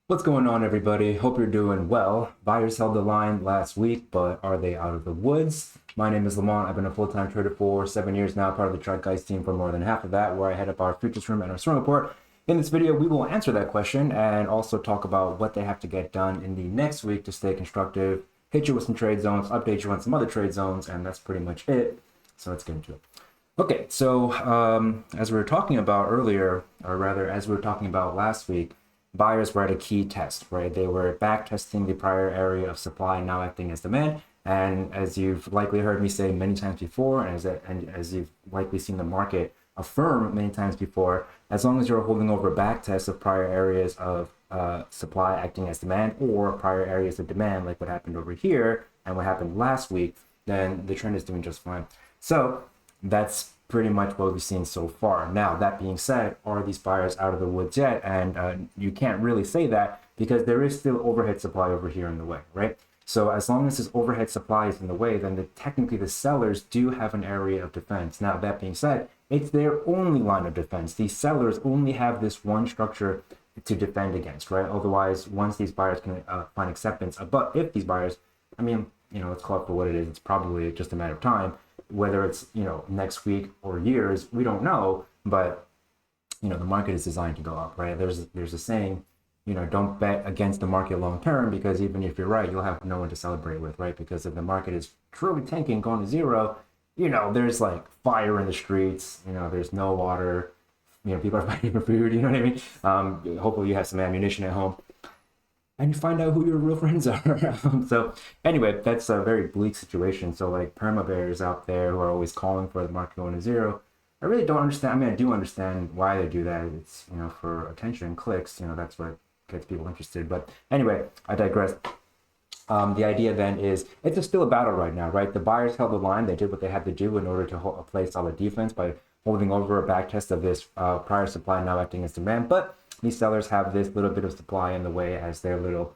What's going on, everybody? Hope you're doing well. Buyers held the line last week, but are they out of the woods? My name is Lamont. I've been a full-time trader for 7 years now, part of the TheChartGuys team for more than half of that, where I head up our futures room and our swing report. In this video, we will answer that question and also talk about what they have to get done in the next week to stay constructive, hit you with some trade zones, update you on some other trade zones, and that's pretty much it. So let's get into it. Okay, so as we were talking about earlier, or rather as we were talking about last week, buyers were at a key test, right? They were back testing the prior area of supply now acting as demand. And as you've likely heard me say many times before, and as you've likely seen the market affirm many times before, as long as you're holding over back tests of prior areas of supply acting as demand or prior areas of demand, like what happened over here and what happened last week, then the trend is doing just fine. So that's pretty much what we've seen so far. Now, that being said, are these buyers out of the woods yet? And you can't really say that because there is still overhead supply over here in the way, right? So as long as this overhead supply is in the way, then technically the sellers do have an area of defense. Now, that being said, it's their only line of defense. These sellers only have this one structure to defend against, right? Otherwise, once these buyers can find acceptance, but if these buyers, I mean, let's call it for what it is, it's probably just a matter of time. Whether it's next week or years, we don't know, but the market is designed to go up, right? There's a saying, don't bet against the market long term, because even if you're right, you'll have no one to celebrate with, right? Because if the market is truly tanking, going to zero, there's like fire in the streets, there's no water, people are fighting for food, you know what I mean? Hopefully you have some ammunition at home, and you find out who your real friends are. So anyway, that's a very bleak situation. So like perma bears out there who are always calling for the market going to zero, I really don't understand. I mean, I do understand why they do that. It's, for attention, clicks, that's what gets people interested. But anyway, I digress. The idea then is it's still a battle right now, right? The buyers held the line. They did what they had to do in order to play solid defense by holding over a back test of this prior supply now acting as demand. But these sellers have this little bit of supply in the way as their little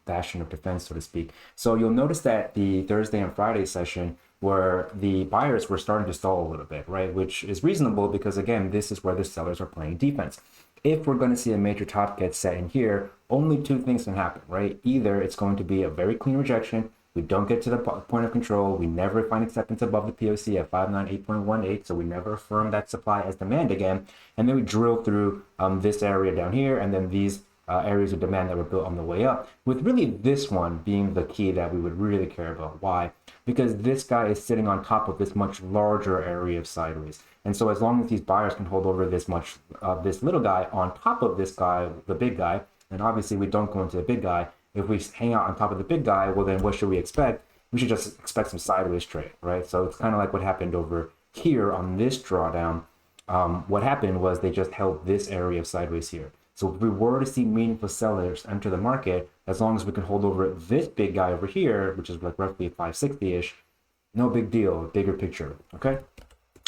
bastion of defense, so to speak. So you'll notice that the Thursday and Friday session where the buyers were starting to stall a little bit, right? Which is reasonable because, again, this is where the sellers are playing defense. If we're going to see a major top get set in here, only two things can happen, right? Either it's going to be a very clean rejection, we don't get to the point of control, we never find acceptance above the POC at 598.18, so we never affirm that supply as demand again, and then we drill through this area down here, and then these areas of demand that were built on the way up, with really this one being the key that we would really care about. Why? Because this guy is sitting on top of this much larger area of sideways. And so as long as these buyers can hold over this little guy on top of this guy, the big guy, and obviously we don't go into the big guy, if we hang out on top of the big guy, well then what should we expect? We should just expect some sideways trade, right? So it's kind of like what happened over here on this drawdown. What happened was they just held this area of sideways here. So if we were to see meaningful sellers enter the market, as long as we can hold over this big guy over here, which is like roughly 560-ish, no big deal, bigger picture, okay?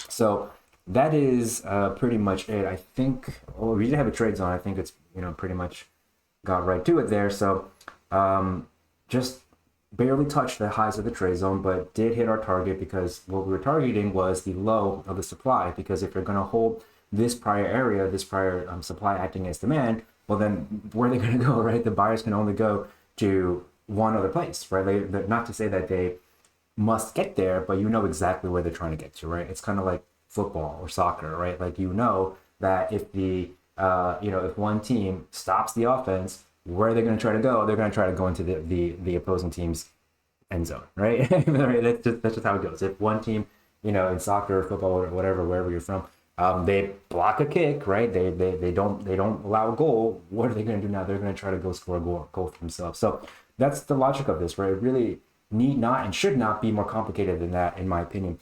So that is pretty much it. I think, we did have a trade zone. I think it's, pretty much got right to it there. So just barely touched the highs of the trade zone, but did hit our target because what we were targeting was the low of the supply. Because if you're going to hold this prior area, this prior supply acting as demand, well then where are they going to go, right? The buyers can only go to one other place, right? Not to say that they must get there, but exactly where they're trying to get to, right? It's kind of like football or soccer, right? Like that if the if one team stops the offense, where are they going to try to go? They're going to try to go into the opposing team's end zone, right? That's just how it goes. If one team, in soccer or football or whatever, wherever you're from, they block a kick, right? They don't allow a goal. What are they going to do now? They're going to try to go score a goal for themselves. So that's the logic of this, right? It really need not and should not be more complicated than that, in my opinion.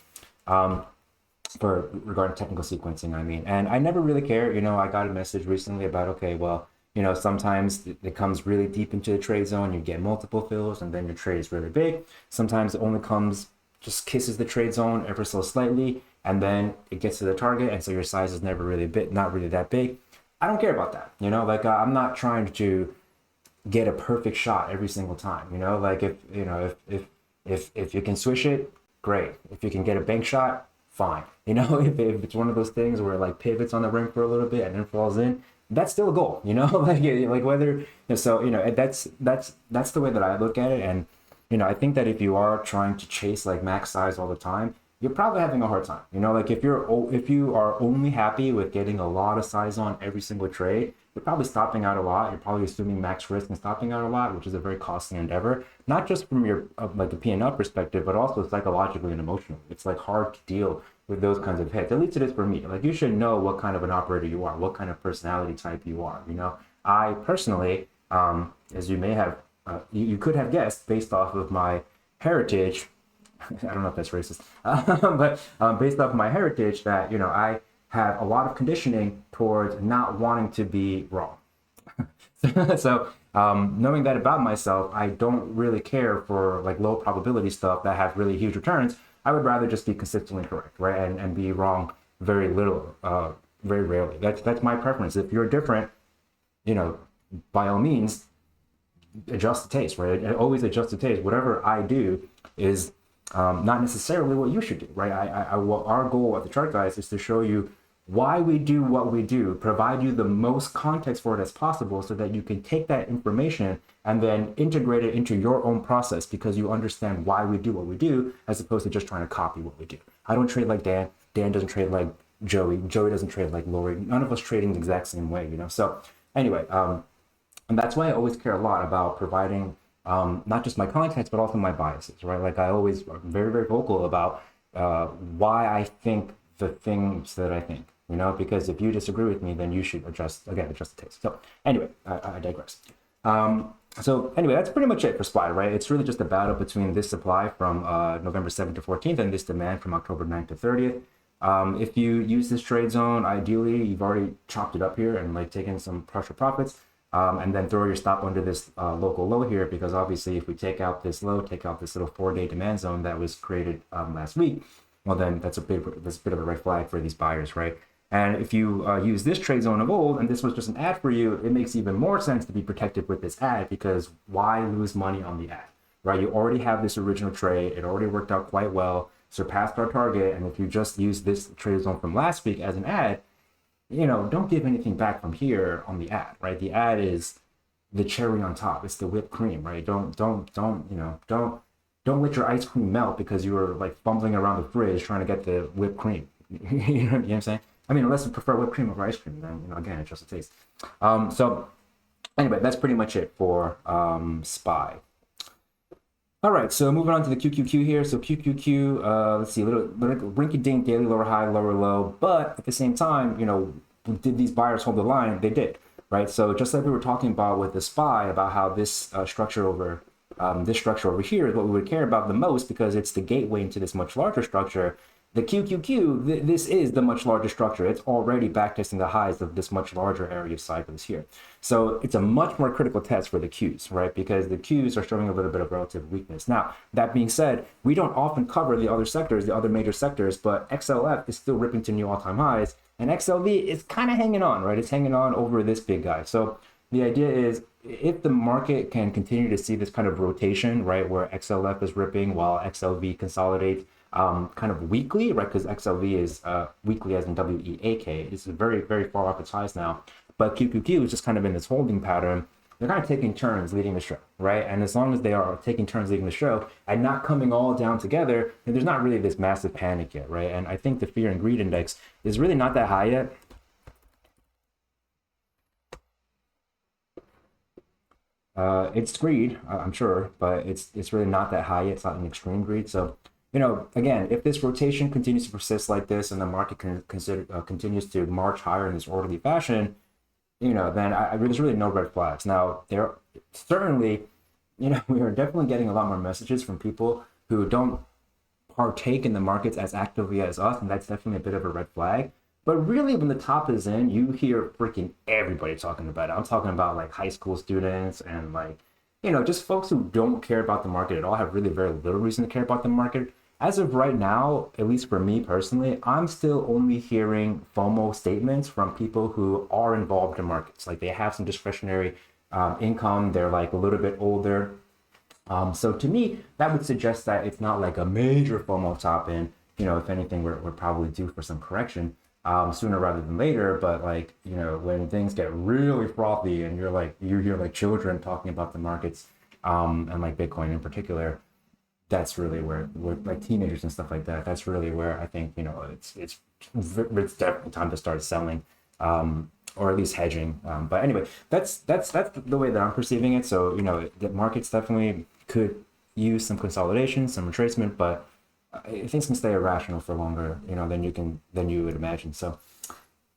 For regarding technical sequencing, I mean, and I never really care. I got a message recently about, okay, well, sometimes it comes really deep into the trade zone, you get multiple fills, and then your trade is really big. Sometimes it only just kisses the trade zone ever so slightly, and then it gets to the target, and so your size is never really not really that big. I don't care about that. I'm not trying to get a perfect shot every single time. Like if you can swish it, great. If you can get a bank shot, fine. If it's one of those things where it like pivots on the rim for a little bit and then falls in, that's still a goal, you know, like whether, so, that's the way that I look at it. And, I think that if you are trying to chase like max size all the time, you're probably having a hard time, like if you are only happy with getting a lot of size on every single trade, you're probably stopping out a lot. You're probably assuming max risk and stopping out a lot, which is a very costly endeavor, not just from your like the P&L perspective, but also psychologically and emotionally. It's like hard to deal with those kinds of hits. At least it is for me. Like you should know what kind of an operator you are, what kind of personality type you are. I personally, as you may have, you could have guessed based off of my heritage. I don't know if that's racist, but based off my heritage, that I have a lot of conditioning towards not wanting to be wrong. So knowing that about myself, I don't really care for like low probability stuff that has really huge returns. I would rather just be consistently correct, right, and be wrong very little, very rarely. That's my preference. If you're different, by all means, adjust the taste, right? I always adjust the taste. Whatever I do is not necessarily what you should do, right? Our goal at the Chart Guys is to show you why we do what we do, provide you the most context for it as possible so that you can take that information and then integrate it into your own process because you understand why we do what we do as opposed to just trying to copy what we do. I don't trade like Dan. Dan doesn't trade like Joey. Joey doesn't trade like Lori. None of us trading the exact same way, So anyway, and that's why I always care a lot about providing not just my context, but also my biases, right? Like I always am very, very vocal about why I think the things that I think, because if you disagree with me, then you should adjust the taste. So anyway, I digress. So anyway, that's pretty much it for SPY, right? It's really just a battle between this supply from November 7th to 14th and this demand from October 9th to 30th. If you use this trade zone, ideally, you've already chopped it up here and like taken some partial profits. And then throw your stop under this local low here, because obviously if we take out this low, take out this little 4-day demand zone that was created last week, well then that's a bit of a red flag for these buyers, right? And if you use this trade zone of old, and this was just an ad for you, it makes even more sense to be protected with this ad, because why lose money on the ad, right? You already have this original trade, it already worked out quite well, surpassed our target, and if you just use this trade zone from last week as an ad, don't give anything back from here on the ad, right? The ad is the cherry on top. It's the whipped cream, right? Don't let your ice cream melt because you were like fumbling around the fridge trying to get the whipped cream. You know what I'm saying? I mean, unless you prefer whipped cream over ice cream, then again, it's just a taste. So anyway, that's pretty much it for SPY. All right, so moving on to the QQQ here. So QQQ, let's see, a little rinky-dink daily lower high, lower low, but at the same time, did these buyers hold the line? They did, right? So just like we were talking about with the SPY, about how this structure over here is what we would care about the most because it's the gateway into this much larger structure. The QQQ, this is the much larger structure. It's already backtesting the highs of this much larger area of cycles here. So it's a much more critical test for the Qs, right? Because the Qs are showing a little bit of relative weakness. Now, that being said, we don't often cover the other sectors, the other major sectors, but XLF is still ripping to new all-time highs, and XLV is kind of hanging on, right? It's hanging on over this big guy. So the idea is, if the market can continue to see this kind of rotation, right, where XLF is ripping while XLV consolidates, kind of weekly, right? Because XLV is weekly as in WEAK. It's very, very far off its highs now. But QQQ is just kind of in this holding pattern. They're kind of taking turns leading the show, right? And as long as they are taking turns leading the show and not coming all down together, then there's not really this massive panic yet, right? And I think the fear and greed index is really not that high yet. It's greed, I'm sure, but it's really not that high yet. It's not an extreme greed. So again, if this rotation continues to persist like this and the market continues to march higher in this orderly fashion, then there's really no red flags. Now, there certainly, we are definitely getting a lot more messages from people who don't partake in the markets as actively as us, and that's definitely a bit of a red flag. But really, when the top is in, you hear freaking everybody talking about it. I'm talking about like high school students and like, just folks who don't care about the market at all, have really very little reason to care about the market. As of right now, at least for me personally, I'm still only hearing FOMO statements from people who are involved in markets. Like they have some discretionary income, they're like a little bit older. So to me, that would suggest that it's not like a major FOMO top in. If anything, we're probably due for some correction. sooner rather than later. But like, you know, when things get really frothy and you hear like children talking about the markets, and like Bitcoin in particular, that's really where like teenagers and stuff like that, that's really where I think, you know, it's definitely time to start selling, or at least hedging. But anyway, that's the way that I'm perceiving it. So, you know, the markets definitely could use some consolidation, some retracement, but things can stay irrational for longer, you know, than you would imagine. So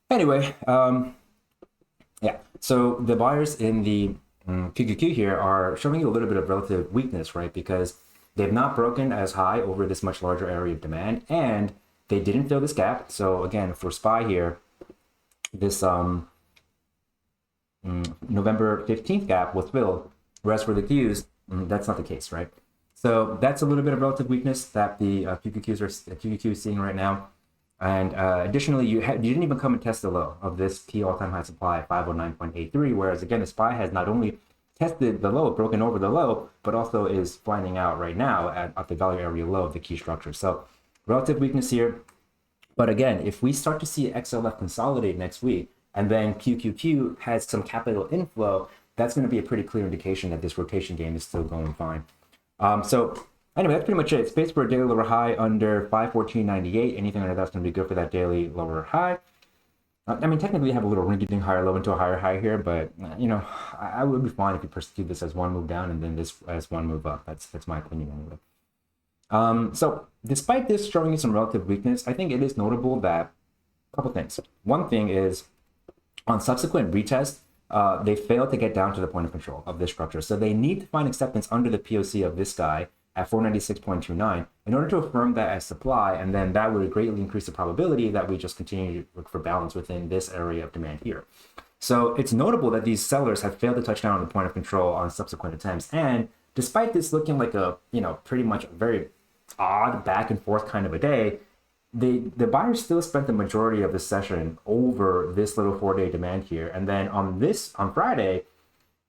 anyway, yeah. So the buyers in the QQQ here are showing you a little bit of relative weakness, right? Because they've not broken as high over this much larger area of demand, and they didn't fill this gap. So again, for SPY here, this November 15th gap was filled, whereas for the Qs, that's not the case, right? So that's a little bit of relative weakness that the QQQ is seeing right now. And additionally, you didn't even come and test the low of this key all-time high supply, 509.83, whereas again, the SPY has not only tested the low, broken over the low, but also is flattening out right now at the value area low of the key structure. So relative weakness here. But again, if we start to see XLF consolidate next week, and then QQQ has some capital inflow, that's going to be a pretty clear indication that this rotation game is still going fine. So anyway, that's pretty much it. Space for a daily lower high under 514.98. Anything under that's going to be good for that daily lower high. I mean, technically, you have a little rinky-dink higher low into a higher high here, but you know, I would be fine if you perceive this as one move down and then this as one move up. That's my opinion anyway. So despite this showing you some relative weakness, I think it is notable that a couple things. One thing is on subsequent retest, they failed to get down to the point of control of this structure. So they need to find acceptance under the POC of this guy at 496.29 in order to affirm that as supply, and then that would greatly increase the probability that we just continue to look for balance within this area of demand here. So it's notable that these sellers have failed to touch down on the point of control on subsequent attempts, and despite this looking like a, you know, pretty much a very odd back and forth kind of a day, the buyers still spent the majority of the session over this little 4-day demand here, and then on Friday,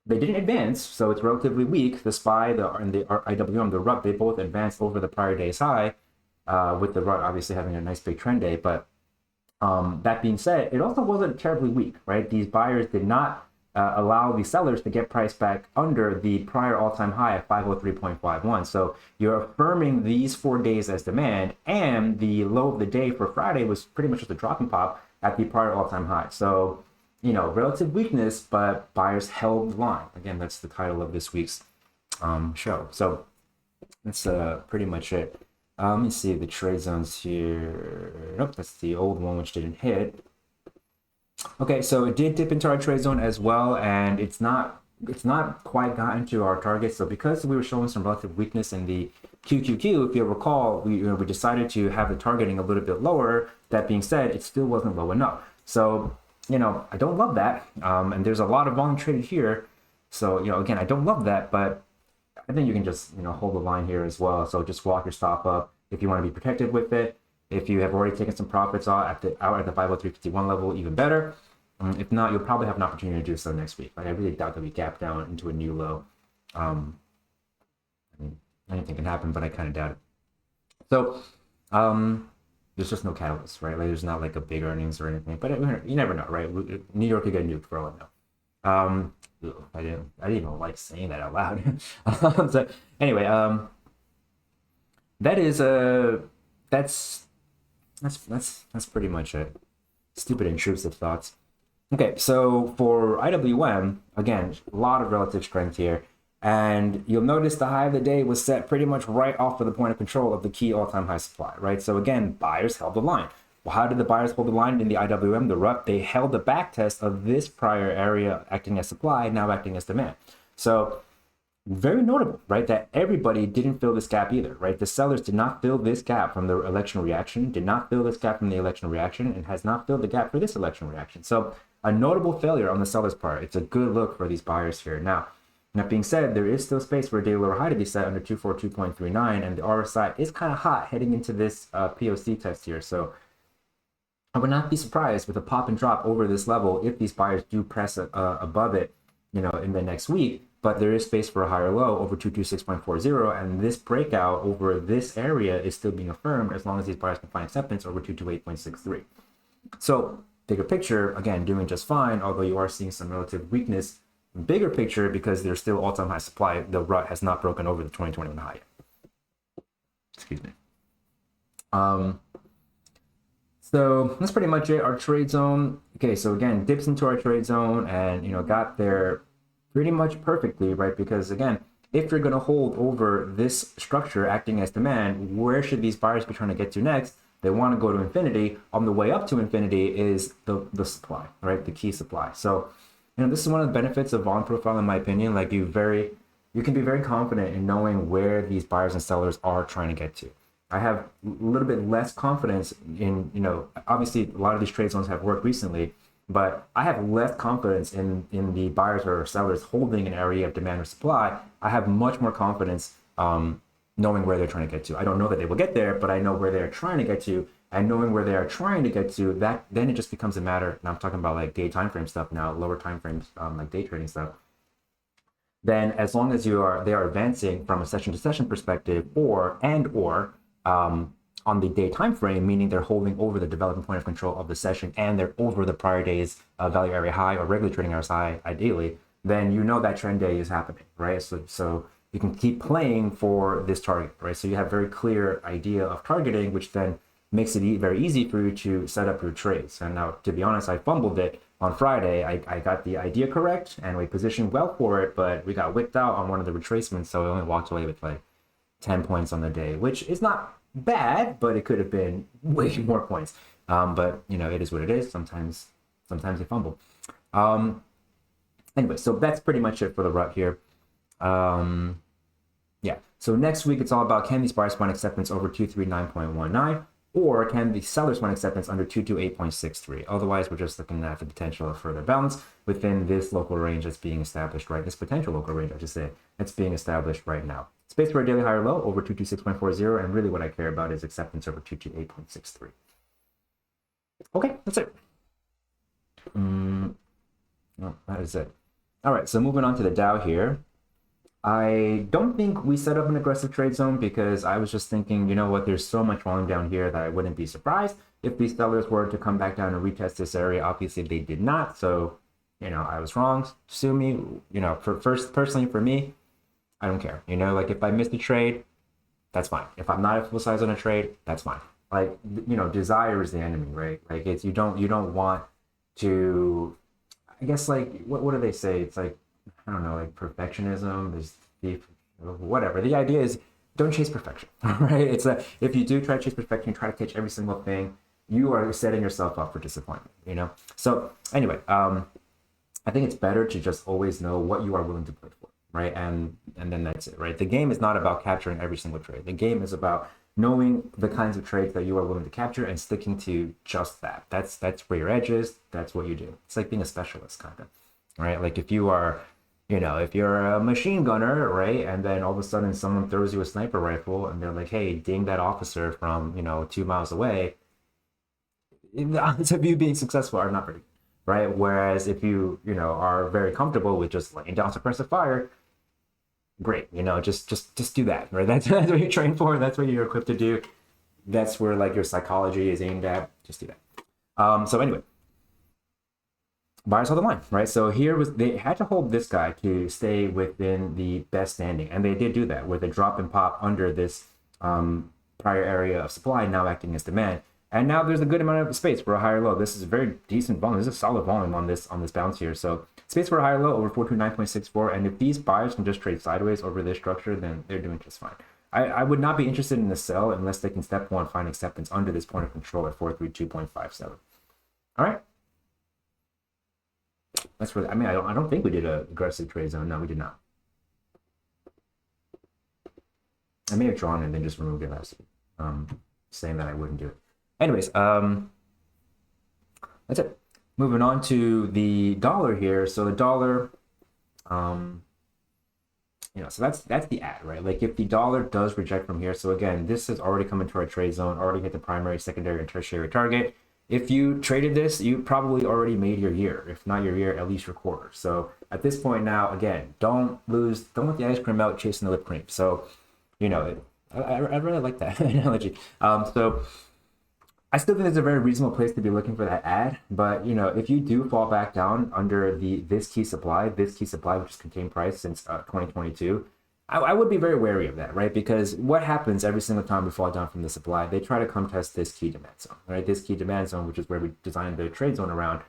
they didn't advance, so it's relatively weak. The SPY and the IWM, the RUT, they both advanced over the prior day's high, with the RUT obviously having a nice big trend day. But that being said, it also wasn't terribly weak, right? These buyers did not allow the sellers to get price back under the prior all-time high at 503.51. So you're affirming these 4 days as demand, and the low of the day for Friday was pretty much just a drop and pop at the prior all-time high. So, you know, relative weakness, but buyers held the line. Again, that's the title of this week's show. So that's pretty much it. Let me see the trade zones here. Nope, that's the old one, which didn't hit. Okay, so it did dip into our trade zone as well, and it's not quite gotten to our target. So because we were showing some relative weakness in the QQQ, if you'll recall, we decided to have the targeting a little bit lower. That being said, it still wasn't low enough. So, you know, I don't love that. And there's a lot of volume traded here. So, you know, again, I don't love that, but I think you can just, you know, hold the line here as well. So just walk your stop up if you want to be protected with it. If you have already taken some profits out at the 503.51 level, even better. If not, you'll probably have an opportunity to do so next week. Like, I really doubt that we gap down into a new low. I mean, anything can happen, but I kind of doubt it. So there's just no catalyst, right? Like, there's not like a big earnings or anything, but you never know, right? New York could get nuked for all I know. I didn't even like saying that out loud. So anyway, that's pretty much it. Stupid intrusive thoughts. Okay, so for IWM, again, a lot of relative strength here. And you'll notice the high of the day was set pretty much right off of the point of control of the key all-time high supply, right? So again, buyers held the line. Well, how did the buyers hold the line in the IWM, the RUT? They held the back test of this prior area acting as supply, now acting as demand. So very notable, right, that everybody didn't fill this gap either, right? The sellers did not fill this gap from the election reaction, did not fill this gap from the election reaction, and has not filled the gap for this election reaction. So a notable failure on the seller's part. It's a good look for these buyers here. Now, that being said, there is still space for a daily lower high to be set under 242.39, and the RSI is kind of hot heading into this POC test here. So I would not be surprised with a pop and drop over this level if these buyers do press above it, you know, in the next week. But there is space for a higher low over 226.40, and this breakout over this area is still being affirmed as long as these buyers can find acceptance over 228.63. So bigger picture, again, doing just fine, although you are seeing some relative weakness. Bigger picture, because there's still all-time high supply, the rut has not broken over the 2021 high yet. Excuse me. So that's pretty much it. Our trade zone. Okay, so again, dips into our trade zone and, you know, got there pretty much perfectly, right? Because again, if you're going to hold over this structure acting as demand, where should these buyers be trying to get to next? They want to go to infinity. On the way up to infinity is the supply, right? The key supply. So, you know, this is one of the benefits of volume profile, in my opinion. Like you can be very confident in knowing where these buyers and sellers are trying to get to. I have a little bit less confidence in, you know, obviously a lot of these trade zones have worked recently, but I have less confidence in the buyers or sellers holding an area of demand or supply. I have much more confidence knowing where they're trying to get to. I don't know that they will get there, but I know where they're trying to get to, and knowing where they are trying to get to, that then it just becomes a matter, and I'm talking about like day time frame stuff now, lower time frames, like day trading stuff. Then as long as they are advancing from a session to session perspective, or on the day time frame, meaning they're holding over the development point of control of the session and they're over the prior day's value area high or regular trading hours high, ideally, then you know that trend day is happening, right? So you can keep playing for this target, right? So you have very clear idea of targeting, which then makes it very easy for you to set up your trades. And now, to be honest, I fumbled it on Friday. I got the idea correct and we positioned well for it, but we got wicked out on one of the retracements, so we only walked away with like 10 points on the day, which is not bad, but it could have been way more points. But you know, it is what it is. Sometimes you fumble. Anyway, so that's pretty much it for the rut here. Yeah, so next week it's all about, can these buyers find acceptance over 239.19, or can the sellers find acceptance under 228.63? Otherwise, we're just looking at the potential of further balance within this local range that's being established, right? This potential local range, I should say, that's being established right now. Space for a daily higher low over 226.40, and really what I care about is acceptance over 228.63. Okay, that's it. No, that is it. All right, so moving on to the Dow here. I don't think we set up an aggressive trade zone because I was just thinking, you know what, there's so much volume down here that I wouldn't be surprised if these sellers were to come back down and retest this area. Obviously, they did not, so, you know, I was wrong. Sue me. You know, personally for me, I don't care. You know, like if I missed a trade, that's fine. If I'm not at full size on a trade, that's fine. Like, you know, desire is the enemy, right? Like it's, you don't want to, I guess, like, what do they say? It's like, I don't know, like perfectionism, whatever. The idea is don't chase perfection, right? It's if you do try to chase perfection, try to catch every single thing, you are setting yourself up for disappointment, you know? So anyway, I think it's better to just always know what you are willing to play for. Right, and then that's it, right? The game is not about capturing every single trade. The game is about knowing the kinds of trades that you are willing to capture and sticking to just that. That's where your edge is. That's what you do. It's like being a specialist, kind of, right? Like if you are, you know, if you're a machine gunner, right, and then all of a sudden someone throws you a sniper rifle and they're like, hey, ding that officer from, you know, 2 miles away, the odds of you being successful are not very good, right? Whereas if you know, are very comfortable with just laying down suppressive fire, great, you know, just do that, right? That's what you're trained for. That's what you're equipped to do. That's where like your psychology is aimed at. Just do that. So anyway, buyers held the line, right? So here was, they had to hold this guy to stay within the best standing, and they did do that with a drop and pop under this prior area of supply, now acting as demand. And now there's a good amount of space for a higher low. This is a very decent volume. This is a solid volume on this bounce here. So space for a higher low over 429.64. And if these buyers can just trade sideways over this structure, then they're doing just fine. I would not be interested in the sell unless they can step one find acceptance under this point of control at 432.57. All right. That's really, I mean, I don't think we did an aggressive trade zone. No, we did not. I may have drawn it and then just removed it last saying that I wouldn't do it. Anyways, that's it. Moving on to the dollar here. So the dollar, you know, so that's the ad, right? Like if the dollar does reject from here, so again, this has already come into our trade zone, already hit the primary, secondary, and tertiary target. If you traded this, you probably already made your year. If not your year, at least your quarter. So at this point now, again, don't let the ice cream melt chasing the whipped cream. So, you know, I really like that analogy. So I still think it's a very reasonable place to be looking for that ad, but you know, if you do fall back down under this key supply, which has contained price since 2022, I would be very wary of that, right? Because what happens every single time we fall down from the supply, they try to come test this key demand zone, right? This key demand zone, which is where we designed the trade zone around,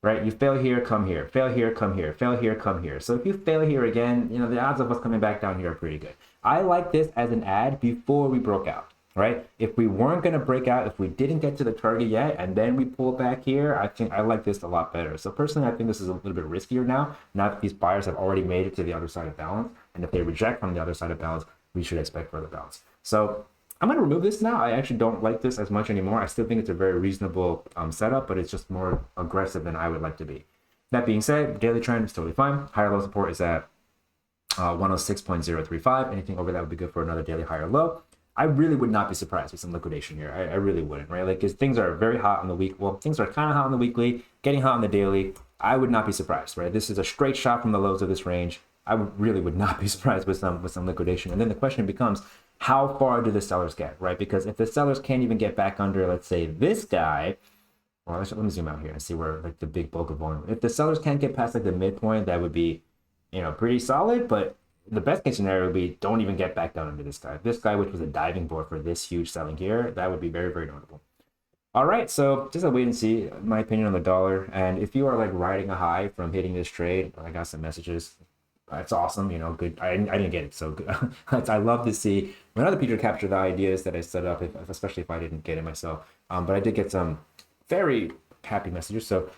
right? You fail here, come here, fail here, come here, fail here, come here. So if you fail here again, you know, the odds of us coming back down here are pretty good. I like this as an ad before we broke out. Right? If we weren't going to break out, if we didn't get to the target yet, and then we pull back here, I think I like this a lot better. So personally, I think this is a little bit riskier now that these buyers have already made it to the other side of balance. And if they reject from the other side of balance, we should expect further balance. So I'm going to remove this now. I actually don't like this as much anymore. I still think it's a very reasonable setup, but it's just more aggressive than I would like to be. That being said, daily trend is totally fine. Higher low support is at 106.035. Anything over that would be good for another daily higher low. I really would not be surprised with some liquidation here. I really wouldn't, right? Like, because things are very hot on the week. Well, things are kind of hot on the weekly, getting hot on the daily. I would not be surprised, right? This is a straight shot from the lows of this range. I really would not be surprised with some liquidation. And then the question becomes, how far do the sellers get, right? Because if the sellers can't even get back under, let's say, this guy, well, let me zoom out here and see where like the big bulk of volume. If the sellers can't get past like the midpoint, that would be, you know, pretty solid, but the best case scenario would be don't even get back down into this guy. This guy, which was a diving board for this huge selling here, that would be very, very notable. All right, so just a wait and see, my opinion on the dollar. And if you are like riding a high from hitting this trade, I got some messages. That's awesome, you know, good. I didn't get it, so good. I love to see when other people capture the ideas that I set up, especially if I didn't get it myself. But I did get some very happy messages, so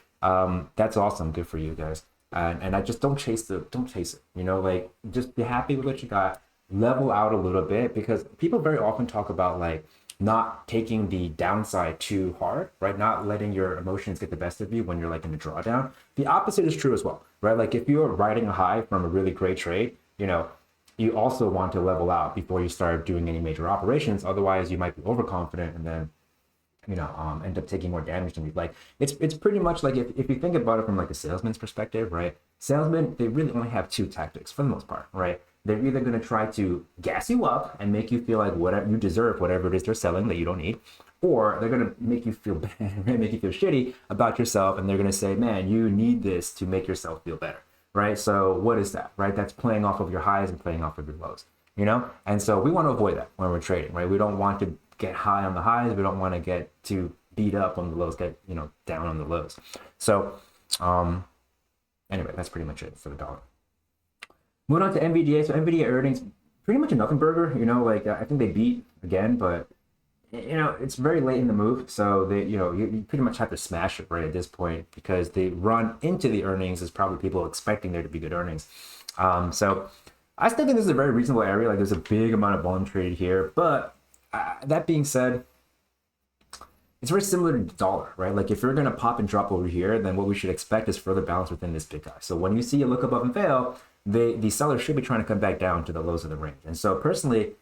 that's awesome. Good for you guys. And I just don't chase it, you know, like just be happy with what you got, level out a little bit, because people very often talk about like not taking the downside too hard, right? Not letting your emotions get the best of you when you're like in a drawdown. The opposite is true as well, right? Like if you're riding a high from a really great trade, you know, you also want to level out before you start doing any major operations. Otherwise you might be overconfident and then, you know, end up taking more damage than you'd like. It's pretty much like if you think about it from like a salesman's perspective, right? Salesmen, they really only have two tactics for the most part, right? They're either going to try to gas you up and make you feel like whatever you deserve, whatever it is they're selling that you don't need, or they're going to make you feel bad, make you feel shitty about yourself, and they're going to say, man, you need this to make yourself feel better, right? So what is that, right? That's playing off of your highs and playing off of your lows, you know? And so we want to avoid that when we're trading, right? We don't want to get high on the highs. We don't want to get too beat up on the lows, get, you know, down on the lows. So anyway, that's pretty much it for the dollar. Moving on to NVDA. So NVDA earnings, pretty much a nothing burger, you know, like I think they beat again, but you know, it's very late in the move. So they, you know, you pretty much have to smash it right at this point, because the run into the earnings is probably people expecting there to be good earnings. So I still think this is a very reasonable area. Like there's a big amount of volume traded here, but that being said, it's very similar to the dollar, right? Like if you're going to pop and drop over here, then what we should expect is further balance within this big guy. So when you see it look above and fail, the sellers should be trying to come back down to the lows of the range. And so personally,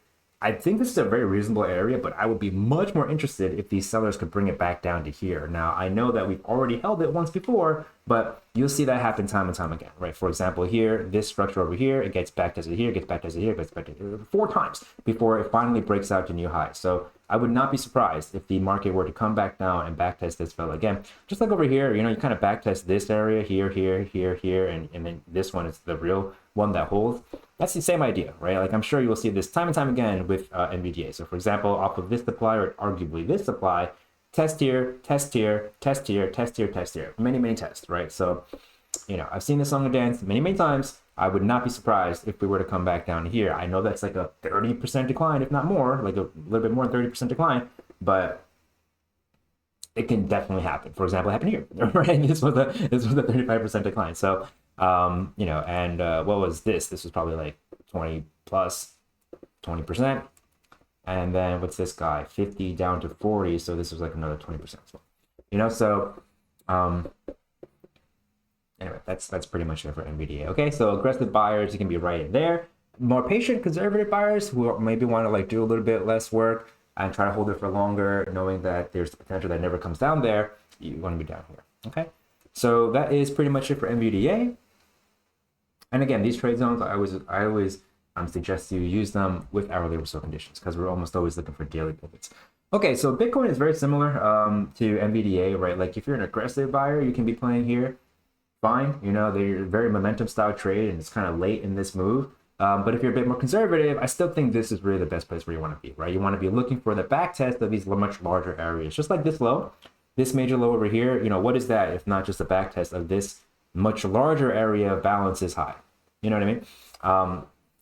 I think this is a very reasonable area, but I would be much more interested if these sellers could bring it back down to here. Now, I know that we've already held it once before, but you'll see that happen time and time again, right? For example, here, this structure over here, it gets back tested here, gets back tested here, gets back tested 4 times before it finally breaks out to new highs. So I would not be surprised if the market were to come back down and back test this fella again. Just like over here, you know, you kind of back test this area here, here, here, here, and then this one is the real one that holds. That's the same idea, right? Like I'm sure you will see this time and time again with NVDA. So for example, off of this supply or arguably this supply, test here, test here, test here, test here, test here, many tests, right? So, you know, I've seen this song and dance many times. I would not be surprised if we were to come back down here. I know that's like a 30% decline, if not more, like a little bit more than 30% decline, but it can definitely happen. For example, it happened here, right? This was a 35% decline. So, you know, and what was this? This was probably like 20 plus 20%. And then what's this guy? 50 down to 40. So this was like another 20% as well. You know, so anyway, that's pretty much it for NVDA. Okay, so aggressive buyers, you can be right in there. More patient, conservative buyers who maybe want to like do a little bit less work and try to hold it for longer, knowing that there's the potential that never comes down there, you want to be down here. Okay, so that is pretty much it for NVDA. And again, these trade zones, I always suggest you use them with hourly reversal conditions, because we're almost always looking for daily pivots. Okay, so Bitcoin is very similar to NVDA, right? Like if you're an aggressive buyer, you can be playing here. Fine, you know, they're very momentum style trade and it's kind of late in this move. But if you're a bit more conservative, I still think this is really the best place where you want to be, right? You want to be looking for the back test of these much larger areas, just like this low, this major low over here. You know, what is that if not just a back test of this much larger area of balance is high? You know what I mean?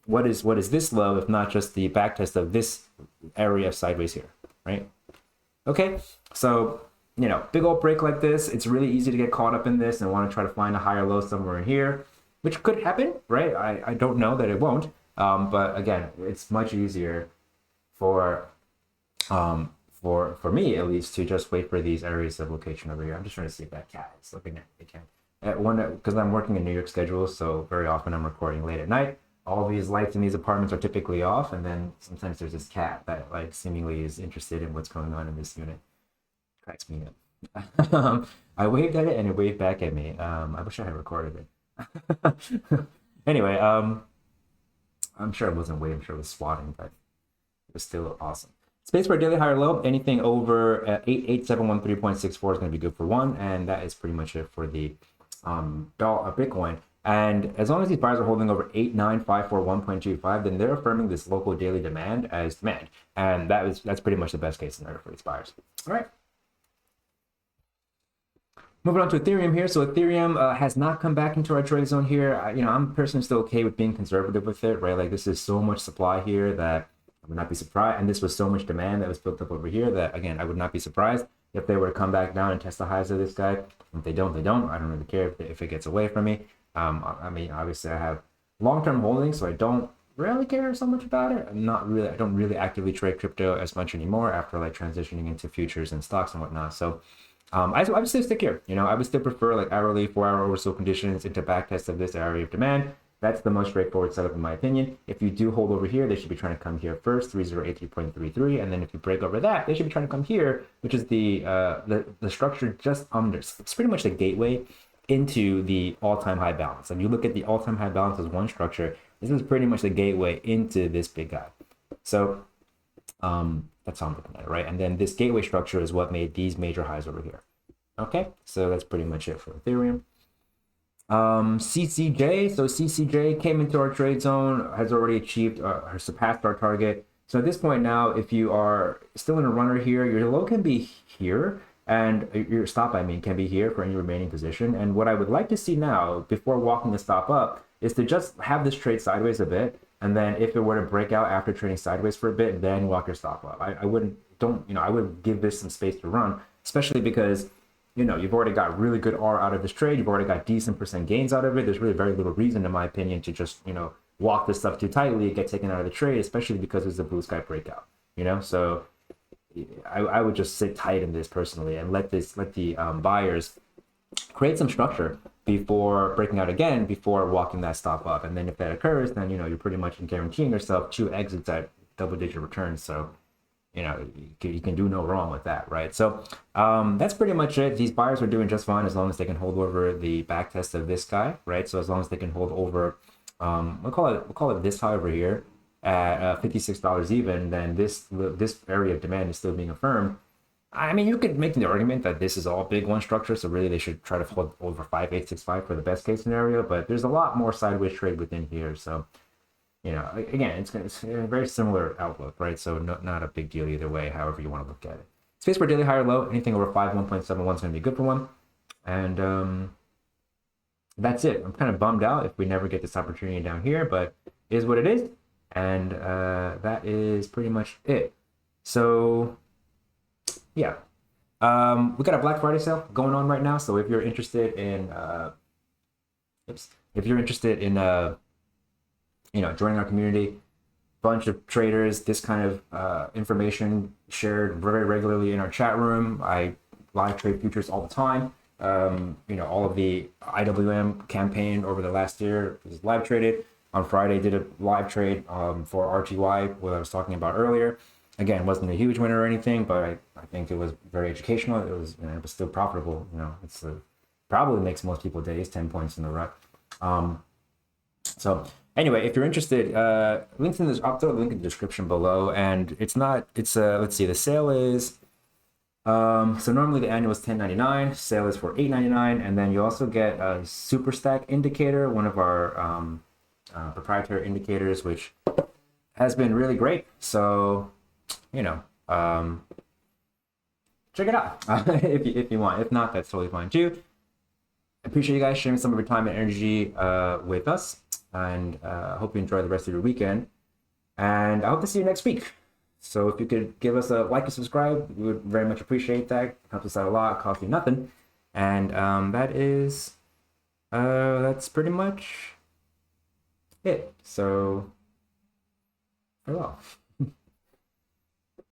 What is this low if not just the back test of this area sideways here, right? Okay, so you know, big old break like this, it's really easy to get caught up in this and want to try to find a higher low somewhere in here, which could happen, right? I don't know that it won't, but again, it's much easier for me at least to just wait for these areas of location over here. I'm just trying to see if that cat is looking at the cat. At one, because I'm working in New York schedule, so very often I'm recording late at night. All these lights in these apartments are typically off, and then sometimes there's this cat that like seemingly is interested in what's going on in this unit. Cracks me up. I waved at it and it waved back at me. I wish I had recorded it. Anyway, I'm sure it wasn't waving, I'm sure it was swatting, but it was still awesome. Space for a daily higher low, anything over 88713.64 is going to be good for one, and that is pretty much it for the Bitcoin. And as long as these buyers are holding over 89541.25, then they're affirming this local daily demand as demand, and that's pretty much the best case scenario for these buyers. All right. Moving on to Ethereum here. So Ethereum has not come back into our trade zone here. I'm personally still okay with being conservative with it, right? Like this is so much supply here that I would not be surprised. And this was so much demand that was built up over here that, again, I would not be surprised if they were to come back down and test the highs of this guy. If they don't, they don't. I don't really care if it gets away from me. I mean, obviously I have long-term holdings, so I don't really care so much about it. I don't really actively trade crypto as much anymore after like transitioning into futures and stocks and whatnot. So I would still stick here. I would still prefer like hourly, 4-hour or so conditions into backtest of this area of demand. That's the most straightforward setup in my opinion. If you do hold over here, they should be trying to come here first, 3083.33, and then if you break over that, they should be trying to come here, which is the structure just under. It's pretty much the gateway into the all-time high balance. And you look at the all-time high balance as one structure. This is pretty much the gateway into this big guy. So that's how I'm looking at it, right? And then this gateway structure is what made these major highs over here. Okay, so that's pretty much it for Ethereum. CCJ, so CCJ came into our trade zone, has already achieved or surpassed our target. So at this point now, if you are still in a runner here, your low can be here, and your stop, can be here for any remaining position. And what I would like to see now, before walking the stop up, is to just have this trade sideways a bit. And then if it were to break out after trading sideways for a bit, then walk your stop up. I would give this some space to run, especially because, you've already got really good R out of this trade. You've already got decent % gains out of it. There's really very little reason, in my opinion, to just, walk this stuff too tightly, get taken out of the trade, especially because it's a blue sky breakout, So I would just sit tight in this personally and let the buyers create some structure before breaking out again, before walking that stop up. And then if that occurs, then, you're pretty much guaranteeing yourself 2 exits at double-digit returns. So, you can do no wrong with that, right? So that's pretty much it. These buyers are doing just fine as long as they can hold over the back test of this guy, right? So as long as they can hold over, we'll call it this high over here at $56 even, then this area of demand is still being affirmed. I mean, you could make the argument that this is all big one structure, so really they should try to hold over 5865 for the best case scenario, but there's a lot more sideways trade within here, so again, it's a very similar outlook, right? So not a big deal either way, however you want to look at it. Space for daily high or low, anything over 51.71 is going to be good for one. And that's it. I'm kind of bummed out if we never get this opportunity down here, but it is what it is. And that is pretty much it. So, yeah. We got a Black Friday sale going on right now. So if you're interested in, joining our community, bunch of traders, this kind of information shared very regularly in our chat room. I live trade futures all the time. All of the IWM campaign over the last year was live traded. On Friday, did a live trade for RTY, what I was talking about earlier. Again, wasn't a huge winner or anything, but I think it was very educational. It was still profitable. It's probably makes most people days 10 points in the rut. So Anyway, if you're interested, links in this, I'll throw a link in the description below. And it's not, it's let's see, the sale is so normally the annual is $10.99, sale is for $8.99, and then you also get a super stack indicator, one of our proprietary indicators, which has been really great. So, you know, check it out if you want. If not, that's totally fine too. Appreciate you guys sharing some of your time and energy with us, and hope you enjoy the rest of your weekend. And I hope to see you next week. So if you could give us a like and subscribe, we would very much appreciate that. It helps us out a lot, costs you nothing. And that's pretty much it. So farewell.